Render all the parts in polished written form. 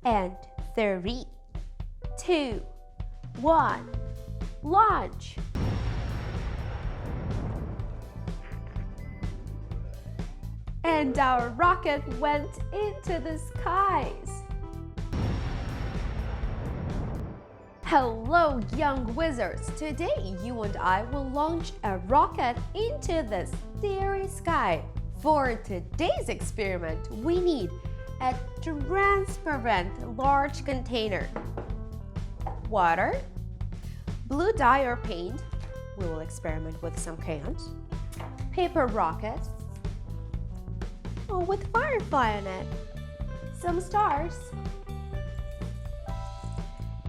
And 3, 2, 1, launch! And our rocket went into the skies. Hello, young wizards! Today, you and I will launch a rocket into the starry sky. For today's experiment, we need a transparent large container, water, blue dye or paint, we will experiment with some cans, paper rockets, with firefly on it, some stars,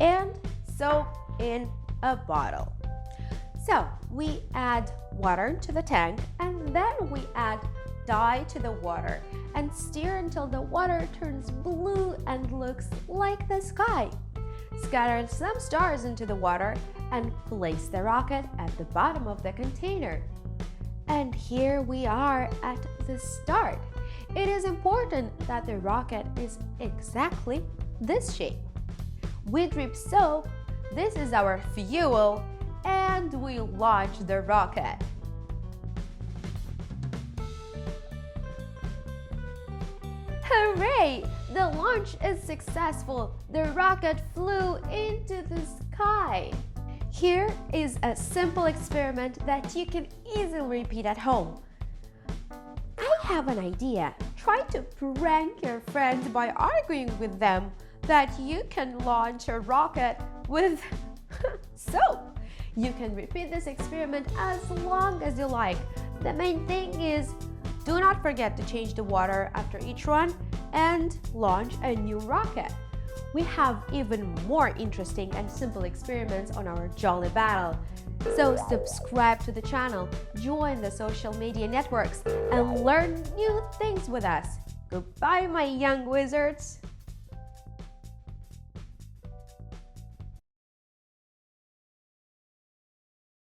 and soap in a bottle. So we add water to the tank and then we add dye to the water and stir until the water turns blue and looks like the sky. Scatter some stars into the water and place the rocket at the bottom of the container. And here we are at the start. It is important that the rocket is exactly this shape. We drip soap, this is our fuel, and we launch the rocket. Hooray! The launch is successful. The rocket flew into the sky. Here is a simple experiment that you can easily repeat at home. I have an idea. Try to prank your friends by arguing with them that you can launch a rocket with soap. You can repeat this experiment as long as you like. The main thing is, do not forget to change the water after each run and launch a new rocket. We have even more interesting and simple experiments on our Jolly Battle. So subscribe to the channel, join the social media networks, and learn new things with us. Goodbye, my young wizards!